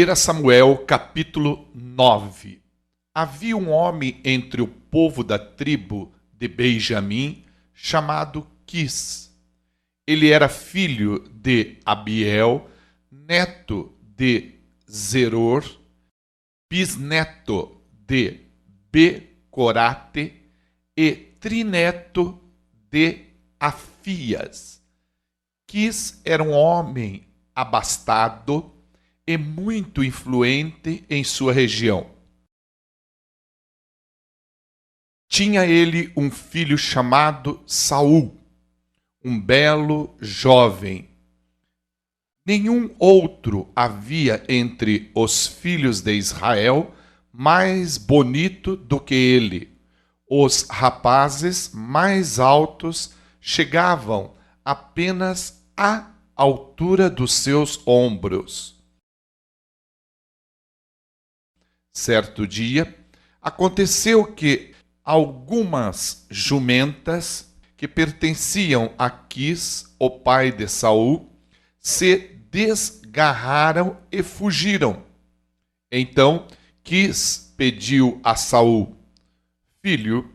1 Samuel, capítulo 9. Havia um homem entre o povo da tribo de Benjamim, chamado Quis. Ele era filho de Abiel, neto de Zeror, bisneto de Becorate e trineto de Afias. Quis era um homem abastado e muito influente em sua região. Tinha ele um filho chamado Saul, um belo jovem. Nenhum outro havia entre os filhos de Israel mais bonito do que ele. Os rapazes mais altos chegavam apenas à altura dos seus ombros. Certo dia, aconteceu que algumas jumentas que pertenciam a Quis, o pai de Saul, se desgarraram e fugiram. Então Quis pediu a Saul: filho,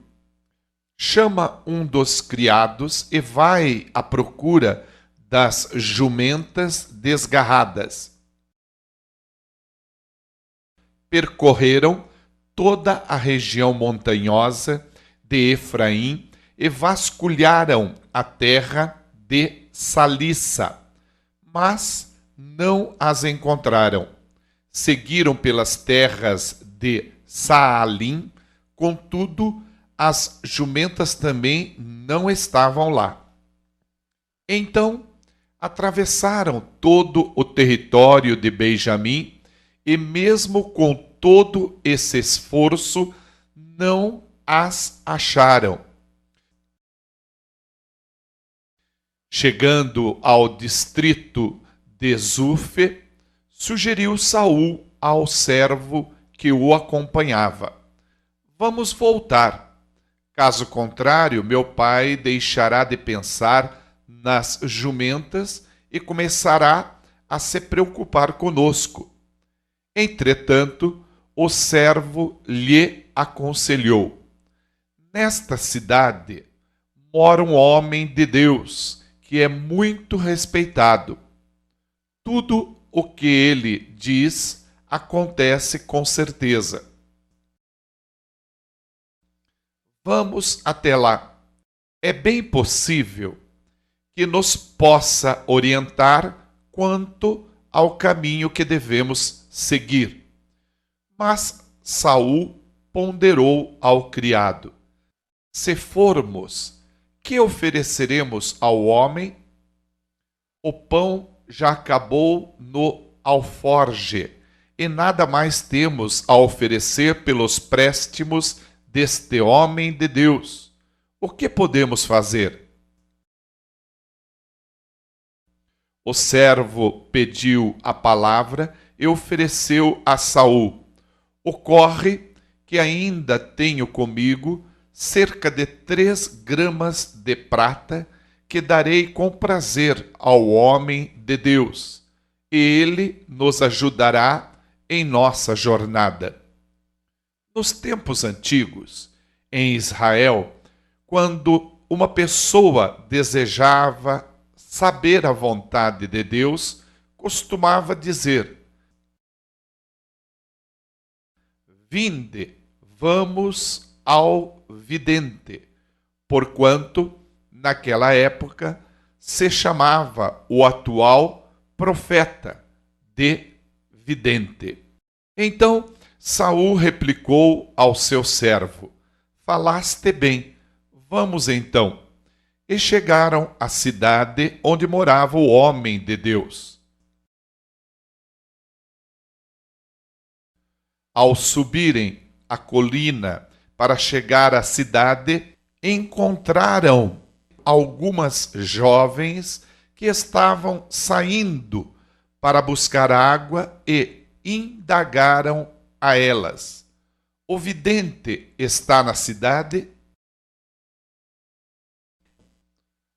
chama um dos criados e vai à procura das jumentas desgarradas. Percorreram toda a região montanhosa de Efraim e vasculharam a terra de Salissa, mas não as encontraram. Seguiram pelas terras de Saalim, contudo, as jumentas também não estavam lá. Então, atravessaram todo o território de Benjamim e, mesmo com todo esse esforço, não as acharam. Chegando ao distrito de Zufe, sugeriu Saul ao servo que o acompanhava: vamos voltar. Caso contrário, meu pai deixará de pensar nas jumentas e começará a se preocupar conosco. Entretanto, o servo lhe aconselhou: nesta cidade mora um homem de Deus que é muito respeitado. Tudo o que ele diz acontece com certeza. Vamos até lá. É bem possível que nos possa orientar quanto ao caminho que devemos seguir. Mas Saul ponderou ao criado: se formos, que ofereceremos ao homem? O pão já acabou no alforge, e nada mais temos a oferecer pelos préstimos deste homem de Deus. O que podemos fazer? O servo pediu a palavra e ofereceu a Saul: ocorre que ainda tenho comigo cerca de 3 gramas de prata que darei com prazer ao homem de Deus, e ele nos ajudará em nossa jornada. Nos tempos antigos, em Israel, quando uma pessoa desejava saber a vontade de Deus, costumava dizer: vinde, vamos ao vidente, porquanto, naquela época, se chamava o atual profeta de vidente. Então Saul replicou ao seu servo: falaste bem, vamos então. E chegaram à cidade onde morava o homem de Deus. Ao subirem a colina para chegar à cidade, encontraram algumas jovens que estavam saindo para buscar água e indagaram a elas: o vidente está na cidade?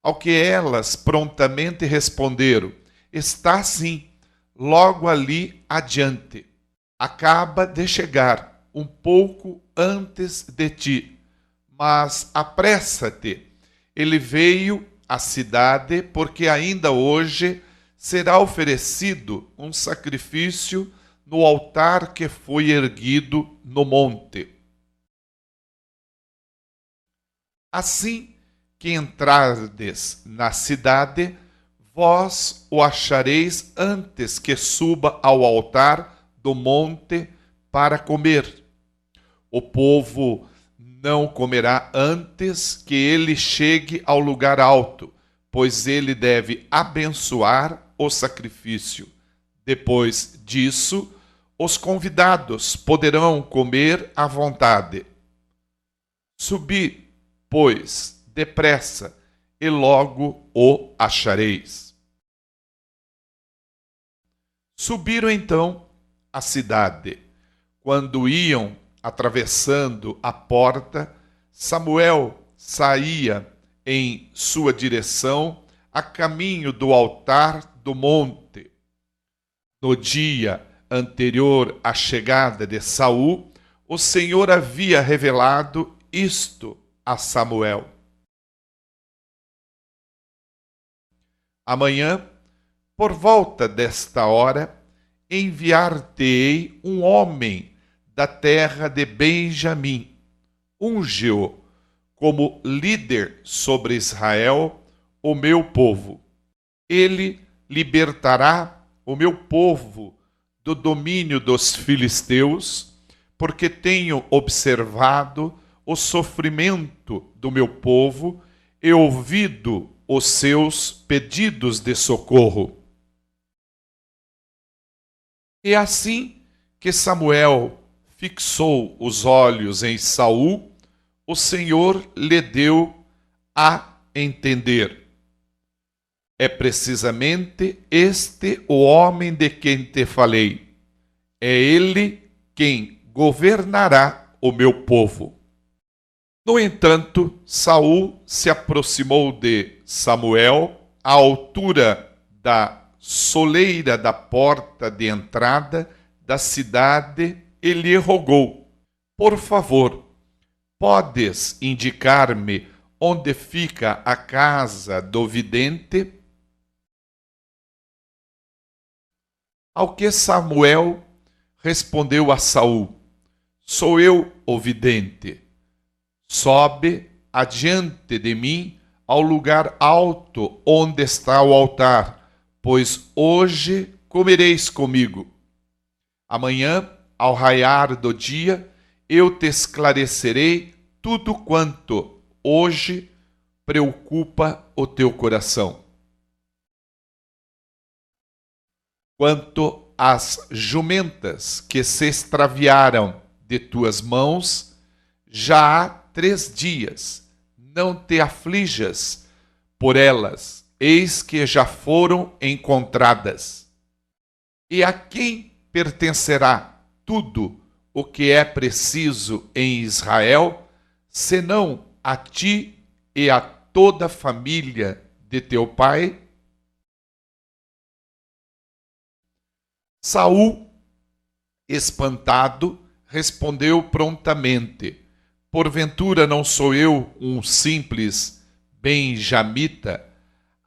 Ao que elas prontamente responderam: está sim, logo ali adiante. Acaba de chegar, um pouco antes de ti, mas apressa-te. Ele veio à cidade porque ainda hoje será oferecido um sacrifício no altar que foi erguido no monte. Assim que entrardes na cidade, vós o achareis antes que suba ao altar do monte para comer. O povo não comerá antes que ele chegue ao lugar alto, pois ele deve abençoar o sacrifício. Depois disso, os convidados poderão comer à vontade. Subi, pois, depressa, e logo o achareis. Subiram então à cidade. Quando iam atravessando a porta, Samuel saía em sua direção a caminho do altar do monte. No dia anterior à chegada de Saul, o Senhor havia revelado isto a Samuel. Amanhã, por volta desta hora, enviar-te-ei um homem da terra de Benjamim. Unge-o como líder sobre Israel, o meu povo. Ele libertará o meu povo do domínio dos filisteus, porque tenho observado o sofrimento do meu povo e ouvido os seus pedidos de socorro. E assim que Samuel fixou os olhos em Saul, o Senhor lhe deu a entender: é precisamente este o homem de quem te falei. É ele quem governará o meu povo. No entanto, Saul se aproximou de Samuel à altura da soleira da porta de entrada da cidade e lhe rogou: por favor, podes indicar-me onde fica a casa do vidente? Ao que Samuel respondeu a Saul: sou eu o vidente. Sobe adiante de mim ao lugar alto onde está o altar, pois hoje comereis comigo. Amanhã, ao raiar do dia, eu te esclarecerei tudo quanto hoje preocupa o teu coração. Quanto às jumentas que se extraviaram de tuas mãos, já há 3 dias, não te aflijas por elas, eis que já foram encontradas. E a quem pertencerá tudo o que é preciso em Israel, senão a ti e a toda a família de teu pai? Saul, espantado, respondeu prontamente: porventura não sou eu um simples benjamita,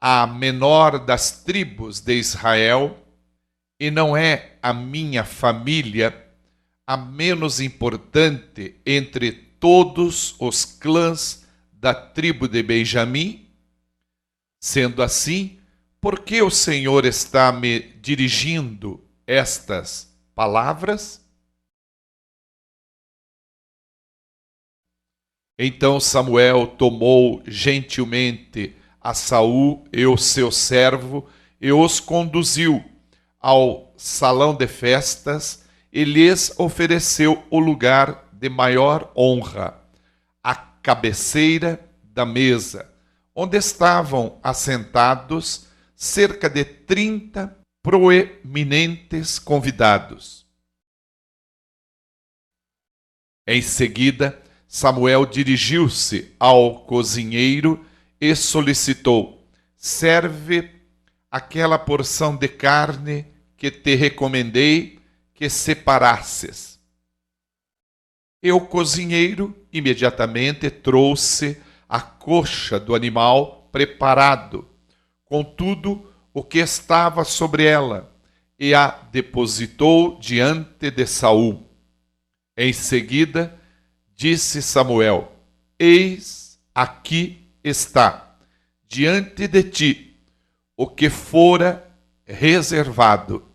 a menor das tribos de Israel, e não é a minha família a menos importante entre todos os clãs da tribo de Benjamim? Sendo assim, por que o Senhor está me dirigindo estas palavras? Então Samuel tomou gentilmente a Saul e o seu servo e os conduziu ao salão de festas e lhes ofereceu o lugar de maior honra, a cabeceira da mesa, onde estavam assentados cerca de 30 proeminentes convidados. Em seguida, Samuel dirigiu-se ao cozinheiro e solicitou: serve aquela porção de carne que te recomendei que separasses. E o cozinheiro imediatamente trouxe a coxa do animal preparado, com tudo o que estava sobre ela, e a depositou diante de Saul. Em seguida, disse Samuel: Eis, aqui está, diante de ti, o que fora reservado.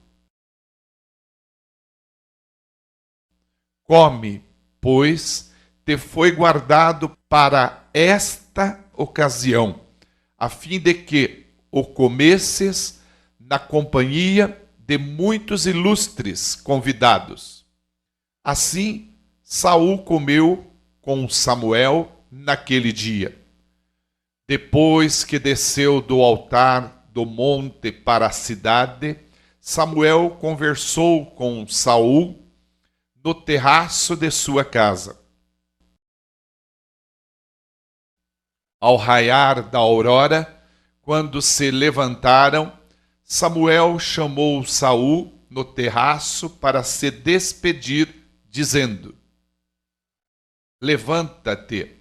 Come, pois te foi guardado para esta ocasião, a fim de que o comesses na companhia de muitos ilustres convidados. Assim, Saul comeu com Samuel naquele dia. Depois que desceu do altar do monte para a cidade, Samuel conversou com Saul no terraço de sua casa. Ao raiar da aurora, quando se levantaram, Samuel chamou Saul no terraço para se despedir, dizendo: Levanta-te,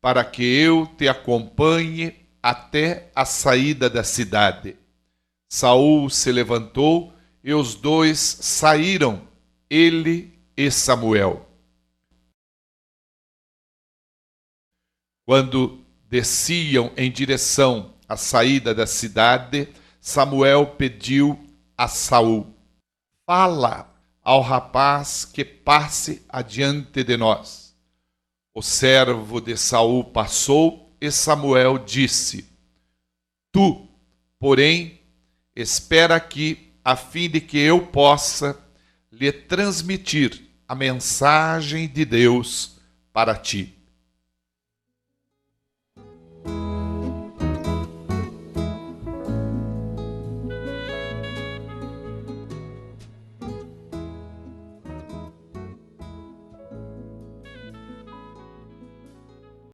para que eu te acompanhe até a saída da cidade. Saul se levantou e os dois saíram, ele e Samuel. Quando desciam em direção à saída da cidade, Samuel pediu a Saul: Fala ao rapaz que passe adiante de nós. O servo de Saul passou e Samuel disse: Tu, porém, espera aqui, a fim de que eu possa lhe transmitir a mensagem de Deus para ti.